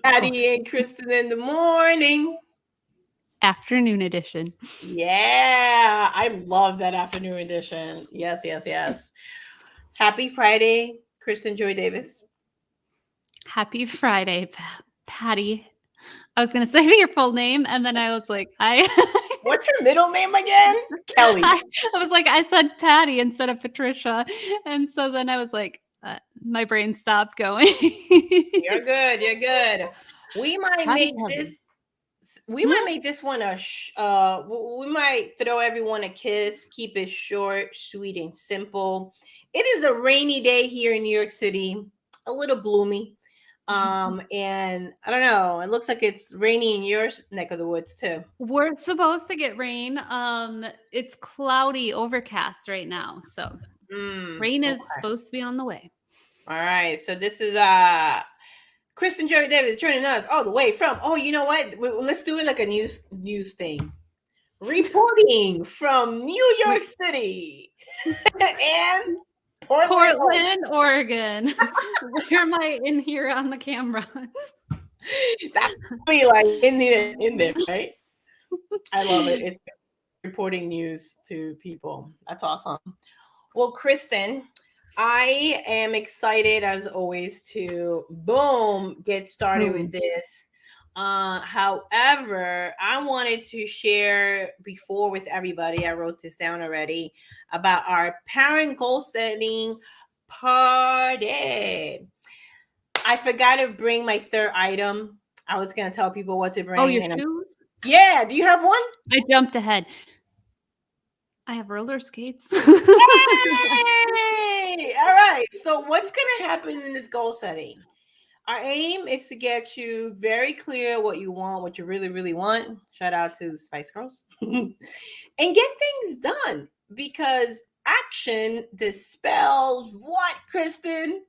Patty and Kristin in the morning. Afternoon edition. Yeah, I love that afternoon edition. Yes, yes, yes. Happy Friday, Kristin Joy Davis. Happy Friday, Patty. I was going to say your full name, and then I was like, What's her middle name again? Kelly. I was like, I said Patty instead of Patricia. And so then I was like, my brain stopped going. You're good. You're good. We might Patty make Kelly. this. We might make this one we might throw everyone a kiss. Keep it short, sweet, and simple. It is a rainy day here in New York City. A little gloomy. And I don't know. It looks like it's rainy in your neck of the woods too. We're supposed to get rain. It's cloudy, overcast right now. So rain is Okay. supposed to be on the way. All right. So this is Kristen Jerry Davis joining us all the way from. Oh, you know what? Let's do it like a news thing. Reporting from New York City and Portland, Oregon. Where am I in here on the camera? That be like in there, right? I love it. It's reporting news to people. That's awesome. Well, Kristen, I am excited as always to get started with this. However, I wanted to share before with everybody, I wrote this down already, about our parent goal setting party. I forgot to bring my third item. I was going to tell people what to bring. Oh, your shoes? Yeah. Do you have one? I jumped ahead. I have roller skates. Yay! All right. So what's going to happen in this goal setting? Our aim is to get you very clear what you want, what you really, really want. Shout out to Spice Girls. And get things done, because action dispels what, Kristen?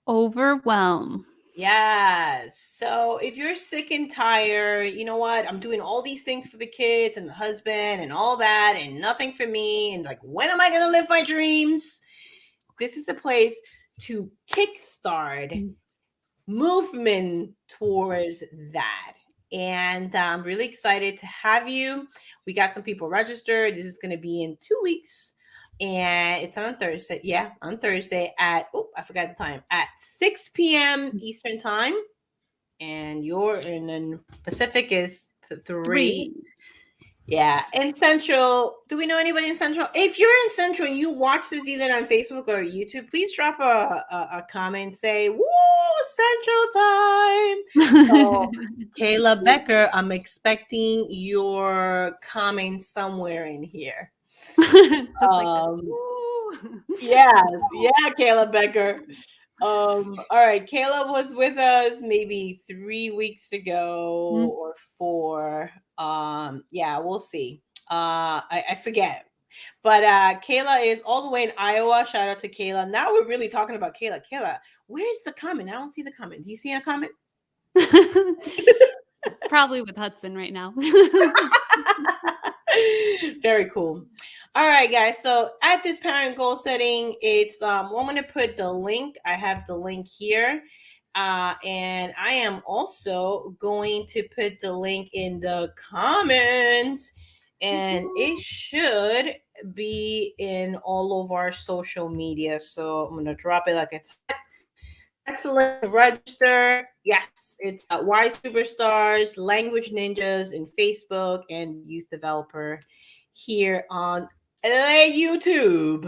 Overwhelm. Yes. So if you're sick and tired, you know what? I'm doing all these things for the kids and the husband and all that, and nothing for me. And like, when am I going to live my dreams? This is a place to kickstart movement towards that. And I'm really excited to have you. We got some people registered. This is going to be in 2 weeks. And it's on Thursday. Yeah, on Thursday at, I forgot the time, at 6 p.m. Eastern time. And then Pacific is 3. Yeah. And Central, do we know anybody in Central? If you're in Central and you watch this either on Facebook or YouTube, please drop a comment, say, woo, Central time. So, Kayla Becker, I'm expecting your comment somewhere in here. Yes, yeah, Kayla Becker. All right, Kayla was with us maybe 3 weeks ago or 4. Yeah, we'll see. I forget. But Kayla is all the way in Iowa. Shout out to Kayla. Now we're really talking about Kayla. Kayla, where's the comment? I don't see the comment. Do you see a comment? Probably with Hudson right now. Very cool. All right, guys. So at this parent goal setting, it's I'm going to put the link. I have the link here. And I am also going to put the link in the comments, and it should be in all of our social media. So I'm going to drop it like it's excellent. Register. Yes, it's Y Superstars, Language Ninjas in Facebook, and Youth Developer here on YouTube.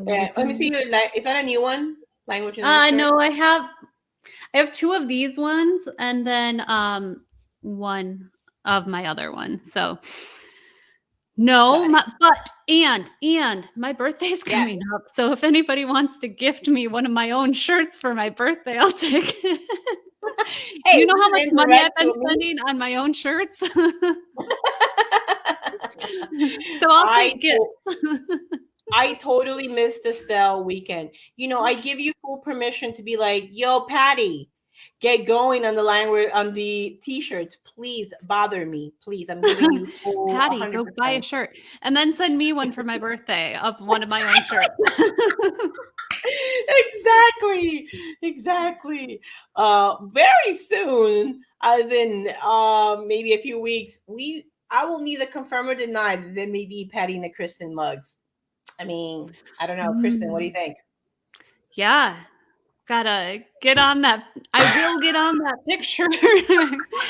Let me see. Is that a new one? Language Ninjas? No, I have 2 of these ones, and then one of my other one. So no, and my birthday's coming up. So if anybody wants to gift me one of my own shirts for my birthday, I'll take it. Hey, you know how much money I've been spending on my own shirts? So I'll take gifts. I totally missed the sale weekend. I give you full permission to be like, yo, Patty, get going on the language on the t-shirts. Please bother me. Please. I'm giving you full Patty, 100%. go buy a shirt. And then send me one for my birthday of one of my own shirts. Exactly. Very soon, as in maybe a few weeks, I will neither confirm or deny that there may be Patty and the Kristen mugs. I mean, I don't know, Kristen, what do you Mm. think? Yeah. Gotta get on that. I will get on that picture.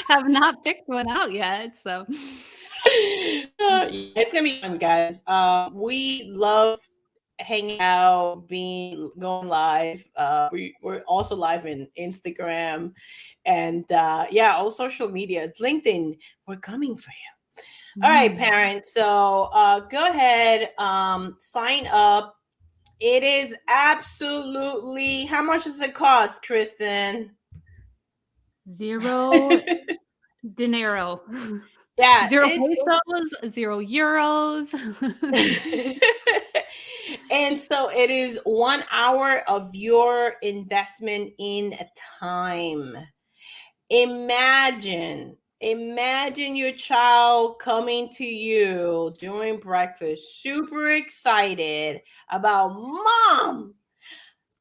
Have not picked one out yet, so. Yeah, it's gonna be fun, guys. We love hanging out, being going live. We're also live in Instagram, and yeah, all social medias. LinkedIn, we're coming for you. All right, Mm. parents. So go ahead, sign up. It is absolutely, how much does it cost, Kristen? Zero dinero. Yeah, Zero it's pesos, 0 euros. and so it is 1 hour of your investment in time. Imagine your child coming to you during breakfast, super excited about mom,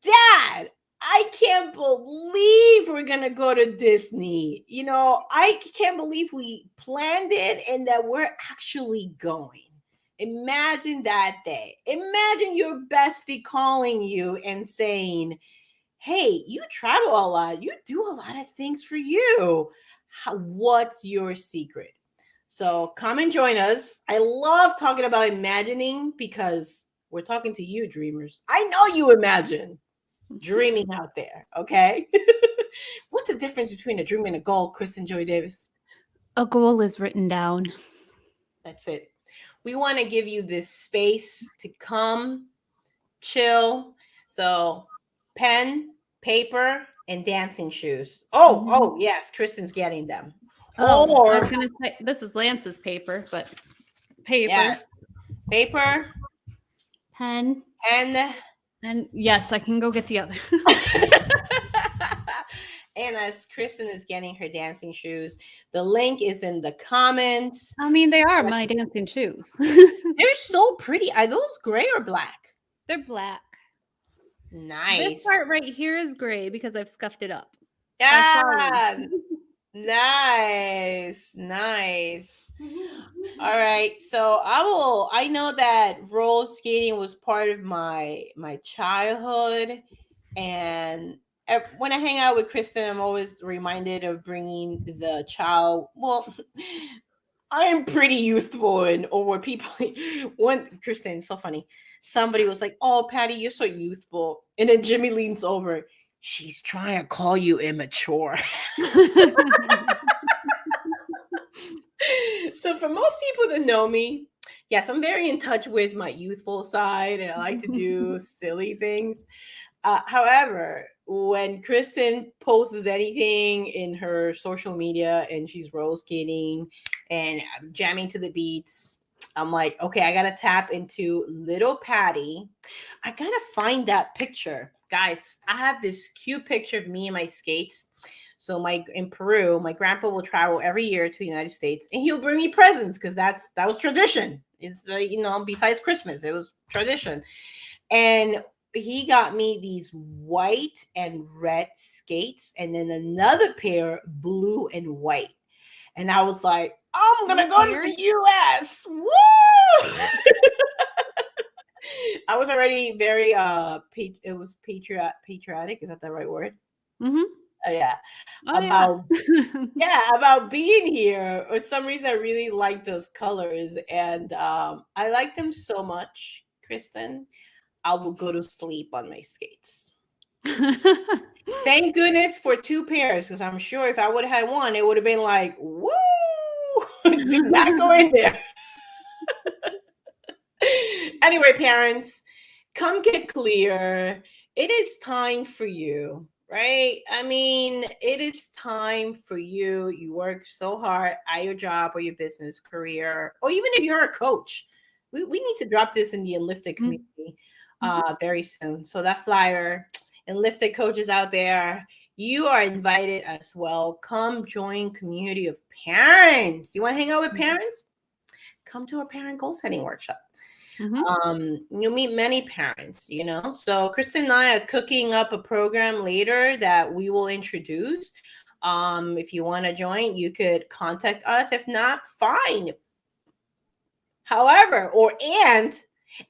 dad, I can't believe we're gonna go to Disney. I can't believe we planned it and that we're actually going. Imagine that day. Imagine your bestie calling you and saying, hey, you travel a lot. You do a lot of things for you. What's your secret? So come and join us. I love talking about imagining because we're talking to you, dreamers. I know you imagine dreaming out there. Okay. What's the difference between a dream and a goal, Kristen Joy Davis? A goal is written down. That's it. We want to give you this space to come, chill. So, pen, paper, and dancing shoes. Oh, Mhm. oh, yes, Kristen's getting them. Oh, I was Or, gonna say this is Lance's paper, but yeah, paper, paper, pen, and and yes, I can go get the other. and as Kristen is getting her dancing shoes, the link is in the comments. I mean, they are my dancing shoes. They're so pretty. Are those gray or black? They're black. This Nice. part right here is gray because I've scuffed it up. By falling. Yeah. Nice. Nice. All right. So I know that roller skating was part of my childhood, and when I hang out with Kristen, I'm always reminded of bringing the child. Well, I am pretty youthful, and or people. One Kristen, so funny. Somebody was like, "Oh, Patty, you're so youthful," and then Jimmy leans over. She's trying to call you immature. So for most people that know me, yes, I'm very in touch with my youthful side, and I like to do silly things. However, when Kristen posts anything in her social media and she's roller skating and jamming to the beats, I'm like, okay, I gotta tap into little Patty. I gotta find that picture. Guys, I have this cute picture of me and my skates. So my in Peru, my grandpa will travel every year to the United States and he'll bring me presents because that was tradition. It's besides Christmas, it was tradition. And he got me these white and red skates and then another pair blue and white. And I was like, I'm gonna go to Here? the US. Woo! I was already very it was patriotic, is that the right word? Mhm. Yeah. Oh, yeah. About about being here. For some reason I really like those colors and I like them so much, Kristen. I will go to sleep on my skates. Thank goodness for two pairs, because I'm sure if I would have had one, it would have been like, woo! Do not go in there. Anyway, parents, come get clear. It is time for you, right? I mean, it is time for you. You work so hard at your job or your business career, or even if you're a coach. We need to drop this in the Enlifted Mm, community mhm. very soon. So that flyer, Enlifted coaches out there, you are invited as well. Come join community of parents. You want to hang out with parents? Come to our parent goal setting workshop. You'll meet many parents, So Kristen and I are cooking up a program later that we will introduce. If you want to join, you could contact us. If not, fine. However, and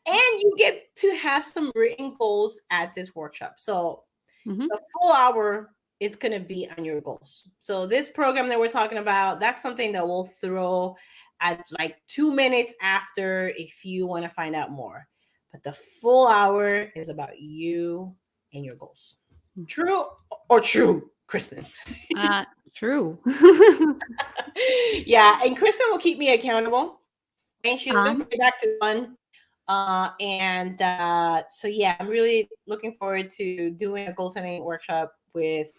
you get to have some written goals at this workshop. So the full hour is going to be on your goals. So this program that we're talking about, that's something that we'll throw at like 2 minutes after if you want to find out more. But the full hour is about you and your goals. True or true, Kristen? True. Yeah, and Kristen will keep me accountable. And she'll loop me back to one. So yeah, I'm really looking forward to doing a goal setting workshop with,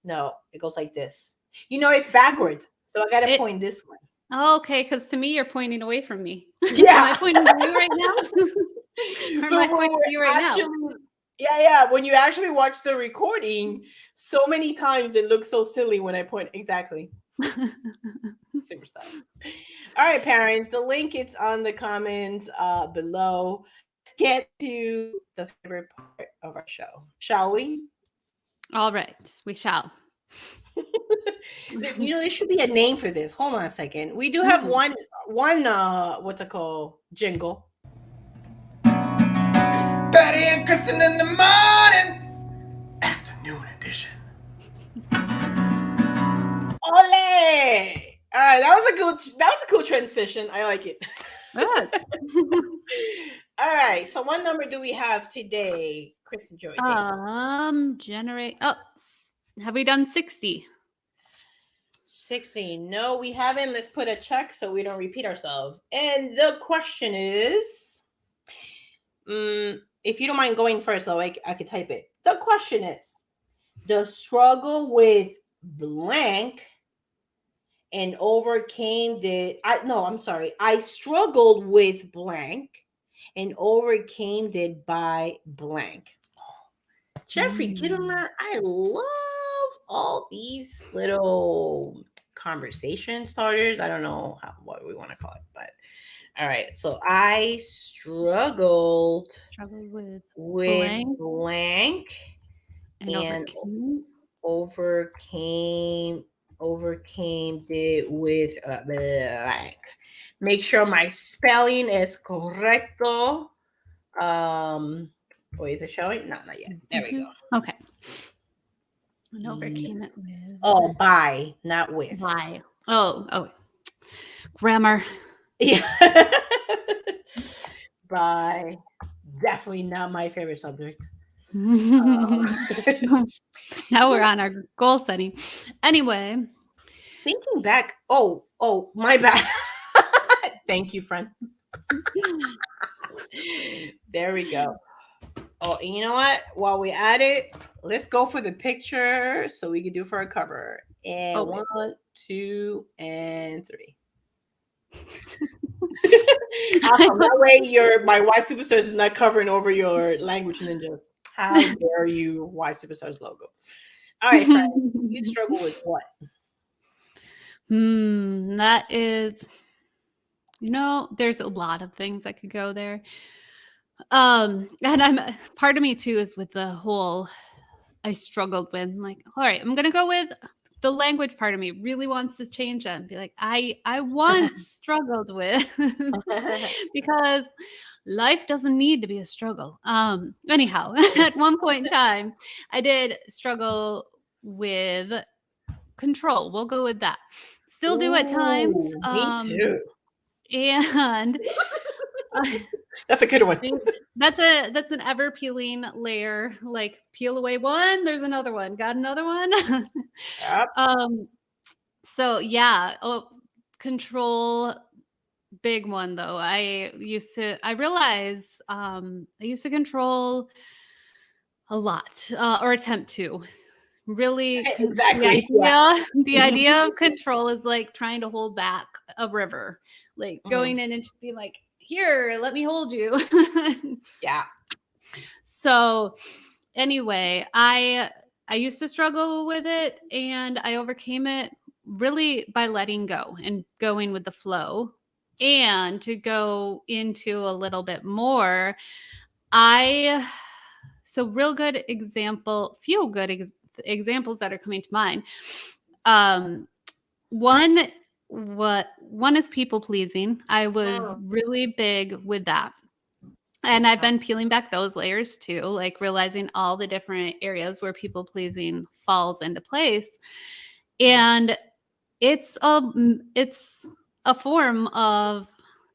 no, it goes like this. It's backwards. So I got to point this way. Oh, okay, because to me, you're pointing away from me. Yeah. Am I pointing to you right now? Or am I pointing to you right now? Yeah. When you actually watch the recording, so many times it looks so silly when I point exactly. Super style. All right, parents, the link is on the comments below. Let's get to the favorite part of our show, shall we? All right, we shall. There should be a name for this. Hold on a second. We do have one what's it called, jingle. Betty and Kristen in the morning, afternoon edition. Ole! All right, that was a cool transition. I like it. All right, so what number do we have today, Kristen Joy? Generate. Oh, have we done 60? 60. No, we haven't. Let's put a check so we don't repeat ourselves. And the question is, if you don't mind going first, though, I could type it. The question is, the struggle with blank and overcame I struggled with blank and overcame it by blank. Jeffrey Kittler, I love all these little conversation starters. I don't know what we want to call it, but all right. So I struggled with blank and overcame it with blank. Make sure my spelling is correcto. Is it showing? No, not yet. There we go. Okay. And overcame it with. Oh, by, not with. By. Oh. Grammar. Yeah. By. Definitely not my favorite subject. Now we're on our goal setting. Anyway. Thinking back. Oh, my bad. Thank you, friend. There we go. Oh, and you know what? While we at it, let's go for the picture so we can do for a cover. And 1, 2, and 3. Awesome. That way my Y Superstars is not covering over your language ninjas. How dare you, Y Superstars logo. All right, friend. You struggle with what? That is, there's a lot of things that could go there. And part of me too is with the whole I struggled with. I'm like, all right, I'm gonna go with the language part of me really wants to change that and be like, I once struggled with because life doesn't need to be a struggle. Anyhow, at one point in time, I did struggle with control. We'll go with that. Still do at times. Me too. And that's a good one. That's an ever peeling layer. Like peel away one, there's another one. Got another one. Yep. So yeah, control, big one though. I realized I used to control a lot, or attempt to. Really, exactly. The idea of control is like trying to hold back a river, like going in and just being like, here, let me hold you. Yeah. So anyway, I used to struggle with it, and I overcame it really by letting go and going with the flow. And to go into a little bit more, I so real good example, few good examples that are coming to mind. Um, one one is people pleasing. I was Mm, really big with that. And I've been peeling back those layers too, like realizing all the different areas where people pleasing falls into place. And it's a form of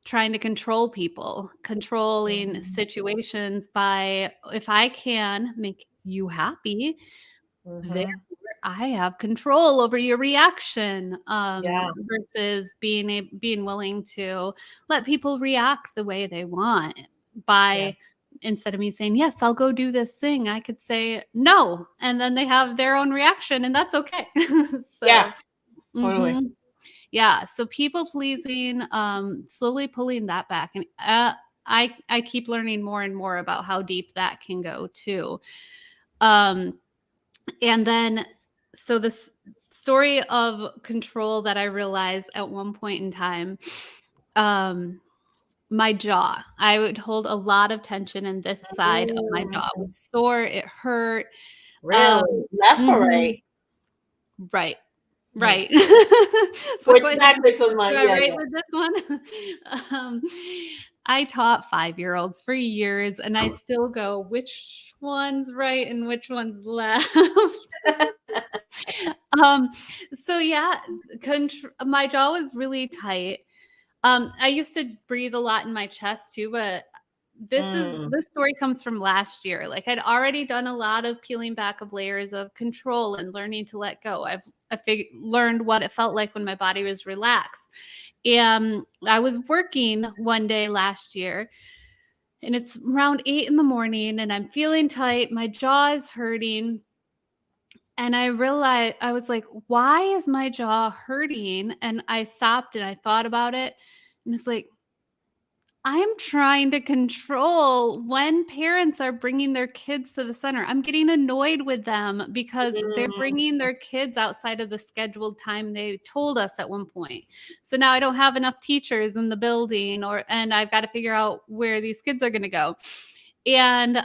trying to control people, controlling mhm, situations by if I can make you happy, therefore mhm. I have control over your reaction, Yeah, versus being willing to let people react the way they want yeah, by instead of me saying, "Yes, I'll go do this thing," I could say, "No," and then they have their own reaction, and that's okay. yeah, So, totally. mhm. Yeah, so people pleasing, slowly pulling that back, and I keep learning more and more about how deep that can go too. Um, and then, so this story of control that I realized at one point in time, um, my jaw. I would hold a lot of tension in this side of my jaw. It Mm, was sore. It hurt. really? Um, Left or right? mhm, right. Mm. Right. It's like, Which what backwards on do mine? I Yeah, write yeah. with this one? Um, I taught 5-year-olds for years, and I still go, "Which one's right and which one's left?" Um, so yeah, my jaw was really tight. I used to breathe a lot in my chest too, but Mm, this story comes from last year. Like I'd already done a lot of peeling back of layers of control and learning to let go. Learned what it felt like when my body was relaxed. And I was working one day last year, and it's around 8 in the morning, and I'm feeling tight. My jaw is hurting. And I realized, I was like, why is my jaw hurting? And I stopped and I thought about it. And it's like, I'm trying to control when parents are bringing their kids to the center. I'm getting annoyed with them because they're mm, bringing their kids outside of the scheduled time they told us at one point. So now I don't have enough teachers in the building, and I've got to figure out where these kids are going to go. And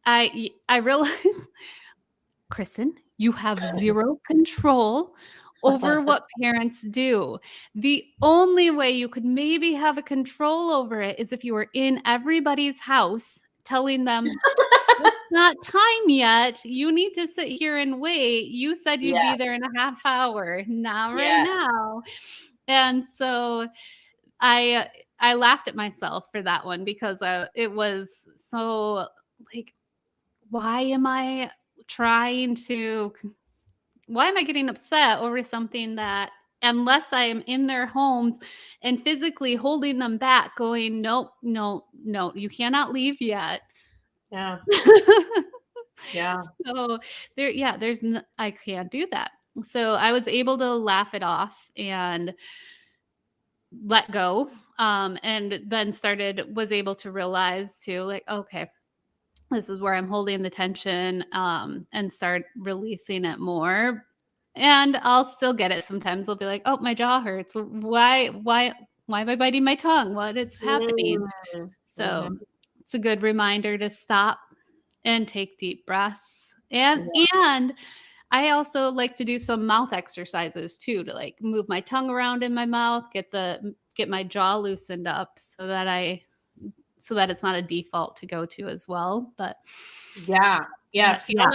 I realized, Kristen, you have zero control over what parents do. The only way you could maybe have a control over it is if you were in everybody's house telling them, it's not time yet. You need to sit here and wait. You said you'd yeah, be there in a half hour, not right yeah. now. And so I I laughed at myself for that one because it was so like, why am I trying to why am I getting upset over something that, unless I am in their homes and physically holding them back, going, nope, no, no, you cannot leave yet. Yeah, yeah. So I can't do that. So I was able to laugh it off and let go. And then was able to realize too, like, okay, this is where I'm holding the tension, and start releasing it more. And I'll still get it sometimes. I'll be like, "Oh, my jaw hurts. Why am I biting my tongue? What is happening?" Mm, So, mhm. it's a good reminder to stop and take deep breaths. Yeah. And I also like to do some mouth exercises too, to like move my tongue around in my mouth, get my jaw loosened up so that it's not a default to go to as well. Yeah, yeah. Yeah.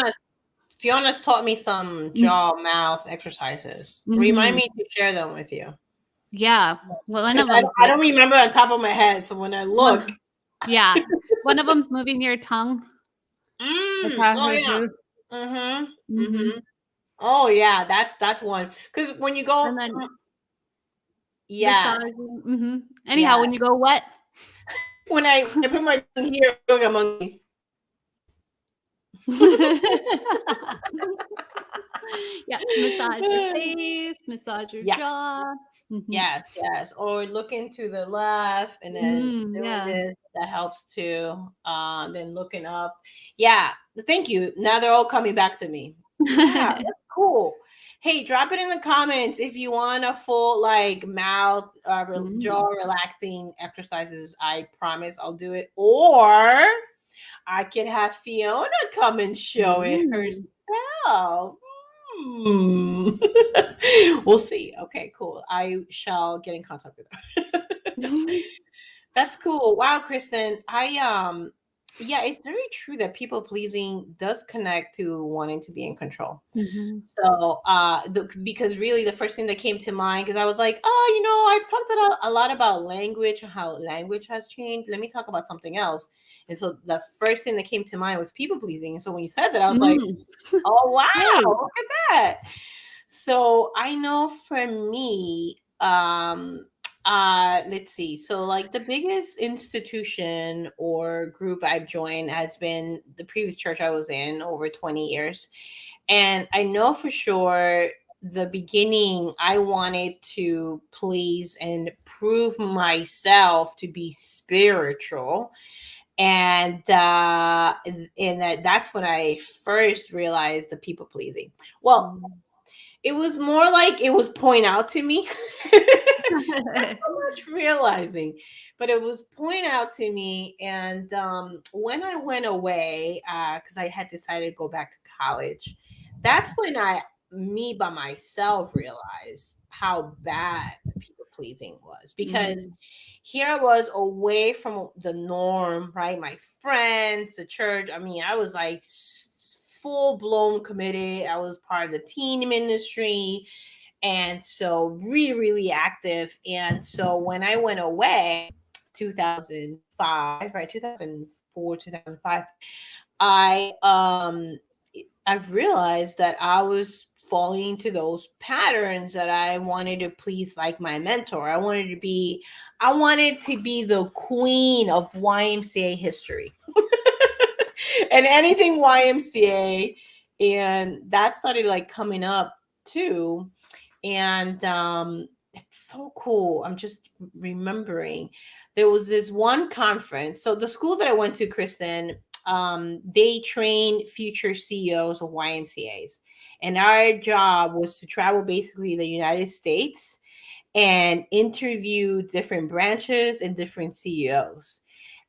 Fiona's taught me some Mm, jaw mouth exercises. Remind mhm. me to share them with you Yeah. Well, one because of them's I like don't remember on top of my head. So when I look, one yeah. One of them's moving your tongue across oh your yeah, tooth. mm-hmm. Mhm. Oh yeah, that's one. Because when you go, And then yes, massaging, mhm. Anyhow, yeah. when you go wet. When I put my tongue here, I feel like I'm hungry. Yeah, massage your face, massage your Yeah. jaw. Mhm. Yes, yes. Or looking to the left and then doing Yeah. this, that helps too. Then looking up. Yeah. Thank you. Now they're all coming back to me. Yeah, that's cool. Hey, drop it in the comments if you want a full like mouth jaw Mm. relaxing exercises. I promise I'll do it. Or I could have Fiona come and show it Mm. herself. Hmm. We'll see. Okay, cool. I shall get in contact with her. That's cool. Wow, Kristen. Yeah, it's very true that people pleasing does connect to wanting to be in control. Mhm. So, because really the first thing that came to mind, because I was like, oh, I've talked a lot about language, how language has changed. Let me talk about something else. And so the first thing that came to mind was people pleasing. And so when you said that, I was like, Mm. oh, wow, Right. look at that. So I know for me, let's see. So like the biggest institution or group I've joined has been the previous church I was in over 20 years. And I know for sure the beginning I wanted to please and prove myself to be spiritual. And that's when I first realized the people pleasing. Well, Mm. it was more like it was point out to me. Not so much realizing, but it was point out to me. And when I went away, because I had decided to go back to college, that's when me by myself realized how bad people pleasing was. Because Mm. here I was away from the norm, right? My friends, the church. I mean, I was like full blown committed. I was part of the teen ministry, and so really really active. And so when I went away 2005, right, 2004, 2005, i um I've realized that I was falling into those patterns that I wanted to please like my mentor. I wanted to be the queen of YMCA history and anything YMCA. And that started like coming up too. And it's so cool. I'm just remembering there was this one conference. So the school that I went to, Kristen, they train future CEOs of YMCA's, and our job was to travel basically the United States and interview different branches and different CEOs.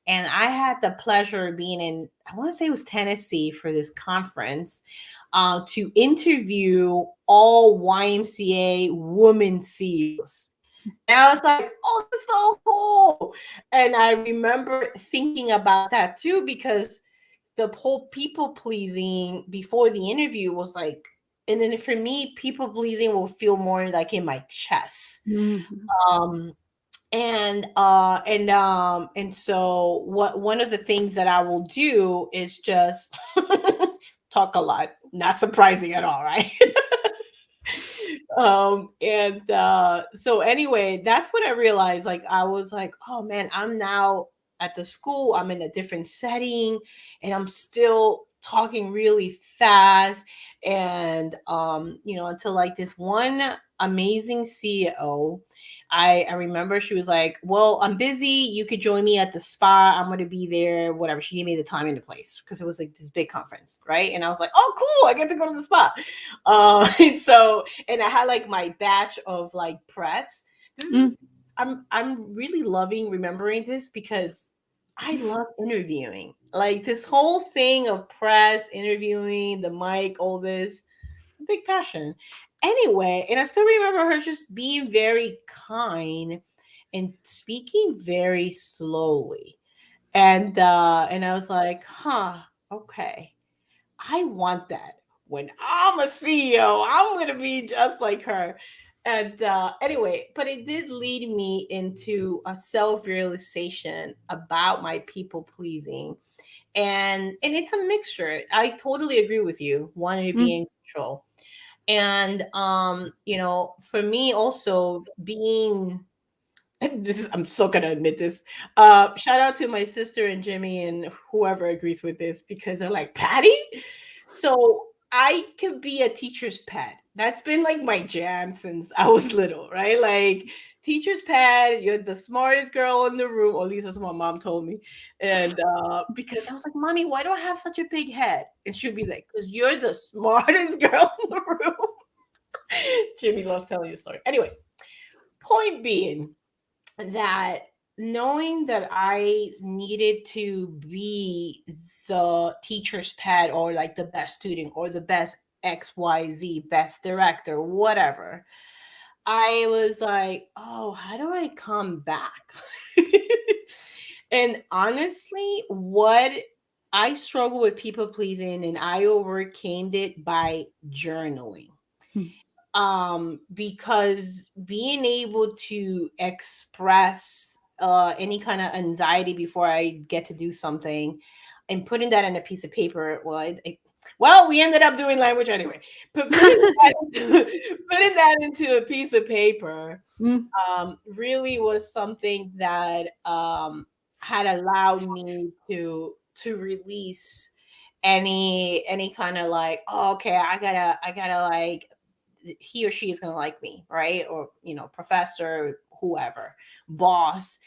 And I had the pleasure of being in, I want to say it was Tennessee for this conference, to interview all YMCA women CEOs. And I was like, oh, this is so cool. And I remember thinking about that too, because the whole people pleasing before the interview was like, and then for me, people pleasing will feel more like in my chest. Mhm. Um, and so what one of the things that I will do is just talk a lot. Not surprising at all, right? And so anyway, that's when I realized, like, I was like, oh man, I'm now at the school, I'm in a different setting, and I'm still talking really fast. And until like this one amazing CEO, I remember she was like, well, I'm busy, you could join me at the spa, I'm going to be there, whatever. She gave me the time and the place because it was like this big conference, right? And I was like, oh cool, I get to go to the spa. And I had like my batch of like press. This is Mm. I'm really loving remembering this because I love interviewing. Like this whole thing of press, interviewing, the mic, all this, it's a big passion. Anyway, and I still remember her just being very kind and speaking very slowly. And I was like, huh, okay. I want that. When I'm a CEO, I'm going to be just like her. And anyway, but it did lead me into a self realization about my people pleasing. And it's a mixture. I totally agree with you, wanting to be Mm. in control. And for me also being this is I'm so gonna admit this. Shout out to my sister and Jimmy and whoever agrees with this because they're like, Patty? So I could be a teacher's pet. That's been like my jam since I was little, right? Like teacher's pet, you're the smartest girl in the room, or at least that's what my mom told me. And because I was like, Mommy, why do I have such a big head? And she'll be like, because you're the smartest girl in the room. Jimmy loves telling the story. Anyway, point being that knowing that I needed to be the teacher's pet or like the best student or the best XYZ, best director, whatever, I was like, oh, how do I come back? And honestly, what I struggle with people pleasing and I overcame it by journaling. Hmm. Because being able to express any kind of anxiety before I get to do something and putting that in a piece of paper, well, we ended up doing language anyway. But putting that into a piece of paper Mm, really was something that had allowed me to release any kind of like, oh, okay, I gotta like, he or she is gonna like me, right? Or professor, whoever, boss.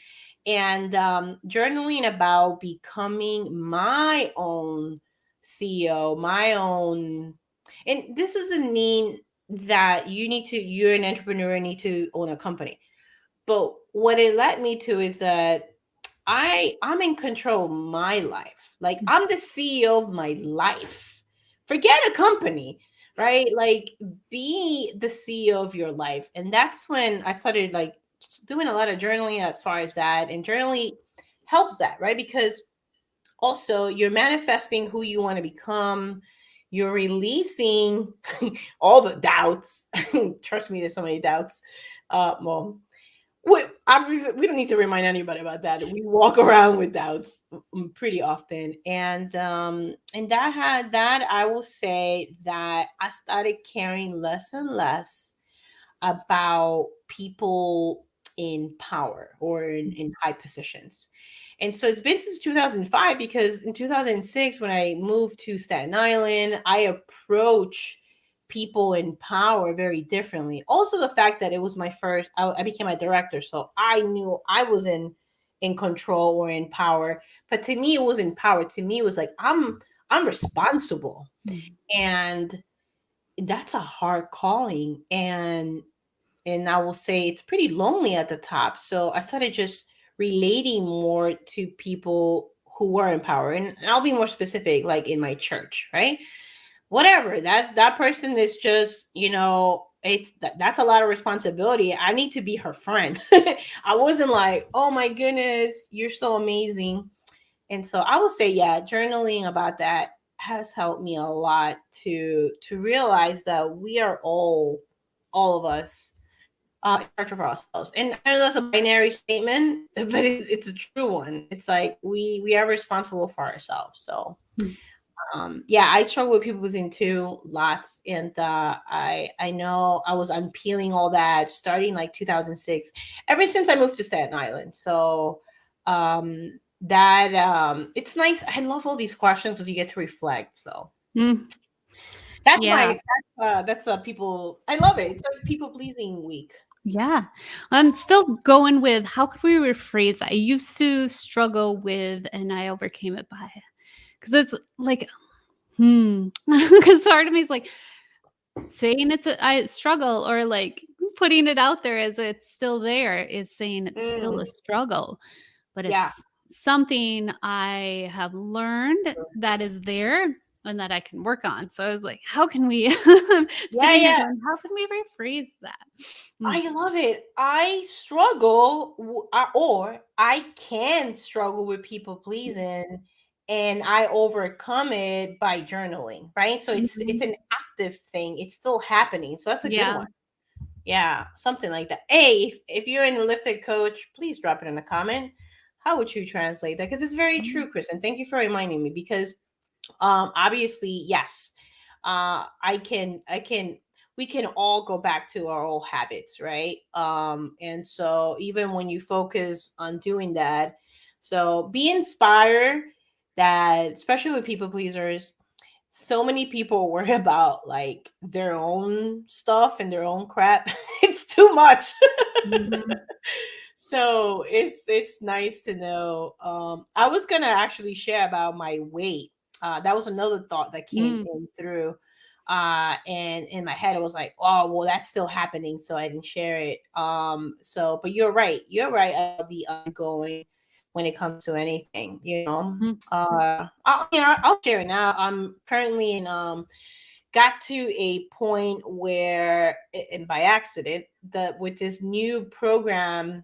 And journaling about becoming my own CEO, my own. And this doesn't mean that you're an entrepreneur and need to own a company. But what it led me to is that I'm in control of my life. Like I'm the CEO of my life. Forget a company, right? Like be the CEO of your life. And that's when I started like doing a lot of journaling as far as that. And journaling helps that, right? Because also you're manifesting who you want to become. You're releasing all the doubts. Trust me, there's so many doubts. Well, we don't need to remind anybody about that. We walk around with doubts pretty often, and that I will say that I started caring less and less about people in power or in high positions. And so it's been since 2005, because in 2006, when I moved to Staten Island, I approach people in power very differently. Also, the fact that it was my first, I became a director, so I knew I was in control or in power. But to me, it wasn't power. To me, it was like I'm responsible, mm, and that's a hard calling. And I will say it's pretty lonely at the top. So I started just relating more to people who were in power. And I'll be more specific, like in my church, right? Whatever. That person is just, that's a lot of responsibility. I need to be her friend. I wasn't like, oh my goodness, you're so amazing. And so I would say, yeah, journaling about that has helped me a lot to realize that we are all of us in charge of ourselves. And I know that's a binary statement, but it's a true one. It's like we are responsible for ourselves. So mm, yeah, I struggle with people pleasing too, lots. And I know I was unpeeling all that starting like 2006, ever since I moved to Staten Island. So that it's nice. I love all these questions because you get to reflect. So mm. that's Yeah. my that's people. I llove it. It's like people pleasing week. Yeah. I'm still going with how could we rephrase that? I used to struggle with and I overcame it by because it's like, because part of me is like saying I struggle or like putting it out there as it's still there is saying it's still a Mm, struggle, but yeah. it's something I have learned that is there and that I can work on. So I was like, how can we I'm Yeah, sitting here yeah. going, how can we rephrase that? Mm, I love it. I struggle, or I can struggle with people pleasing, and I overcome it by journaling, right? So it's mhm. an active thing. It's still happening. So that's a good Yeah. one. Yeah, something like that. Hey, if you're in lifted coach, please drop it in a comment. How would you translate that? Because it's very Mm, true, Chris. And thank you for reminding me. Because obviously, yes, I can we can all go back to our old habits, right? And so even when you focus on doing that, so be inspired that, especially with people pleasers, so many people worry about like their own stuff and their own crap. It's too much. mhm, So it's nice to know. I was gonna actually share about my weight. That was another thought that came mm, in through. And in my head I was like, oh well, that's still happening, so I didn't share it. So but you're right about the ongoing when it comes to anything, Mm. I'll share it now. I'm currently in got to a point where, and by accident, that with this new program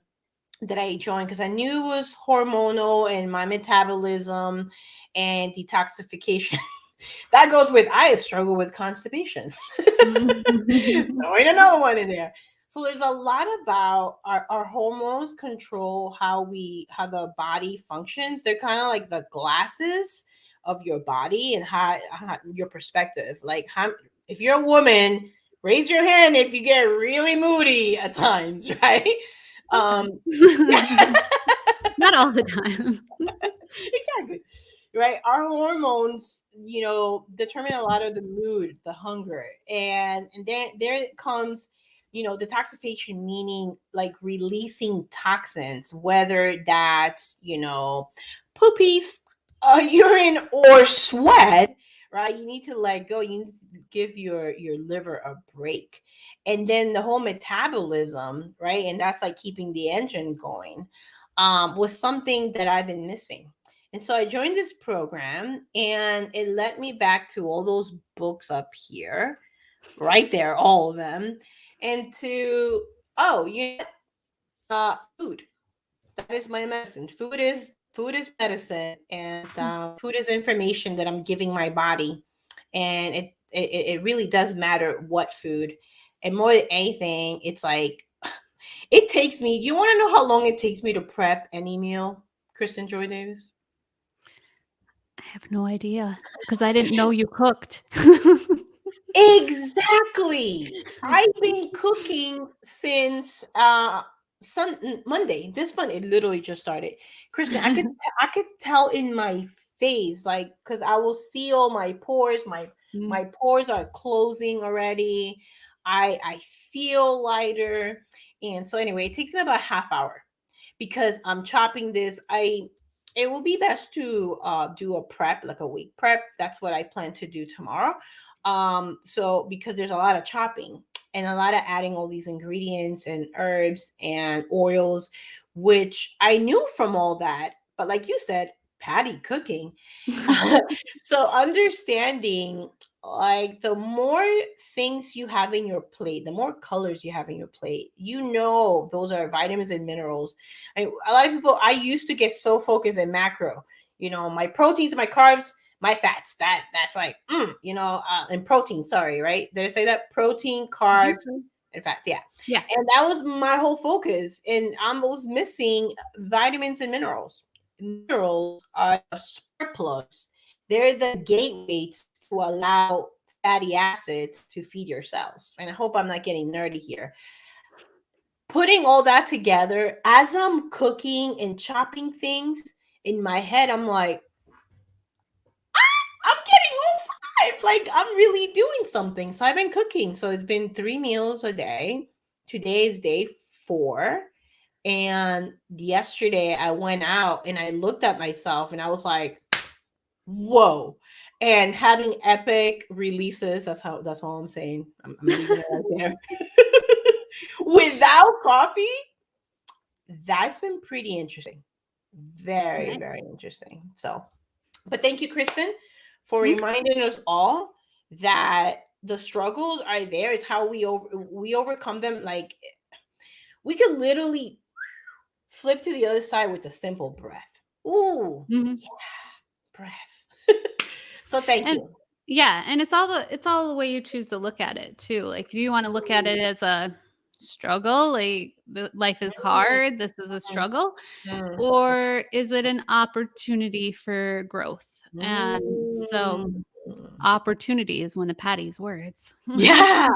that I joined, because I knew it was hormonal and my metabolism and detoxification. That goes with, I struggle with constipation. Mm. Throwing another one in there. So there's a lot about our hormones control how the body functions. They're kind of like the glasses of your body, and how your perspective. Like, how, if you're a woman, raise your hand if you get really moody at times, right? Sometimes. Um, Not all the time. exactly. Right, our hormones, determine a lot of the mood, the hunger, and then there it comes, detoxification, meaning like releasing toxins, whether that's, poopies, urine, or sweat. Right, you need to let go. You need to give your liver a break. And then the whole metabolism, right, and that's like keeping the engine going, was something that I've been missing. And so I joined this program, and it led me back to all those books up here, right there, all of them, and to, oh, food. That is my medicine. Food is medicine, and food is information that I'm giving my body, and it really does matter what food, and more than anything, it's like, it takes me. You want to know how long it takes me to prep any meal, Kristen Joy Davis? I have no idea because I didn't know you cooked. Exactly. I've been cooking since Monday. This Monday, it literally just started. Kristen, I could tell in my face, like, because I will seal my pores. My Mm. pores are closing already. I feel lighter. And so anyway, it takes me about half hour because I'm chopping this. It will be best to do a prep, like a week prep. That's what I plan to do tomorrow. So because there's a lot of chopping and a lot of adding all these ingredients and herbs and oils, which I knew from all that, but like you said, Patty cooking. So understanding, like, the more things you have in your plate, the more colors you have in your plate, those are vitamins and minerals. A lot of people, I used to get so focused in macro, my proteins, my carbs, my fats. That's like, and protein, sorry, right? Did I say that? Protein, I think carbs, so. and fats, yeah. Yeah. And that was my whole focus, and I was missing vitamins and minerals. Minerals are a spark plugs. They're the gateways to allow fatty acids to feed your cells. And I hope I'm not getting nerdy here. Putting all that together, as I'm cooking and chopping things in my head, I'm like, I'm getting all five. Like, I'm really doing something. So I've been cooking. So it's been 3 meals a day. Today is day 4. And yesterday I went out and I looked at myself and I was like, whoa. And having epic releases, that's all I'm saying. I'm leaving it right there. Without coffee, that's been pretty interesting. Very, Nice. very interesting. So, but thank you, Kristen, for Mm. reminding us all that the struggles are there. It's how we overcome them. Like, we could literally flip to the other side with a simple breath. Ooh, Mhm. yeah, breath. So thank And you. yeah, and it's all the way you choose to look at it too. Like, do you want to look at it as a struggle, like life is hard, this is a Mm, struggle, mm, or is it an opportunity for growth? And so mm. opportunity is one of Patty's words. Yeah.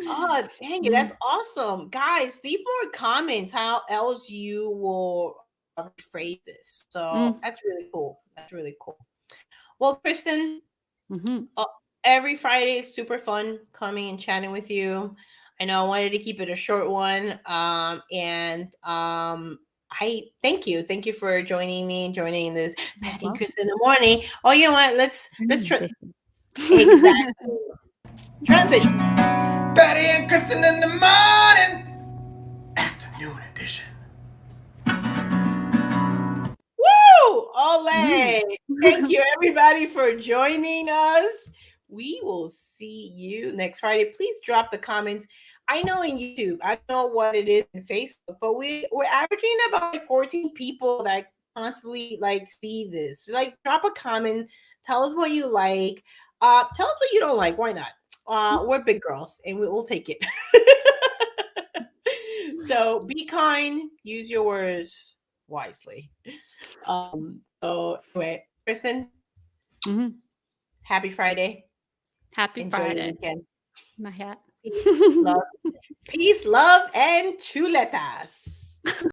Oh, dang it. Mm, That's awesome. Guys, leave more comments how else you will rephrase this. So mm, that's really cool. That's really cool. Well, Kristen, mhm. uh, every Friday is super fun coming and chatting with you. I know I wanted to keep it a short one. And I thank you. Thank you for joining me, joining this You're Patty and welcome. Kristen in the morning. Oh, you know what? Let's You're not try. ambitious. Exactly. Transition. Betty and Kristen in the morning. Afternoon edition. Woo! Ole! Thank you, everybody, for joining us. We will see you next Friday. Please drop the comments. I know in YouTube, I don't know what it is in Facebook, but we're averaging about like 14 people that constantly like see this. So, like, drop a comment. Tell us what you like. Tell us what you don't like. Why not? We're big girls, and we'll take it. So be kind. Use your words wisely. So anyway, Kristen, Mhm. happy Friday. Happy Enjoy your Friday. weekend. My hat. Peace, love, and chuletas.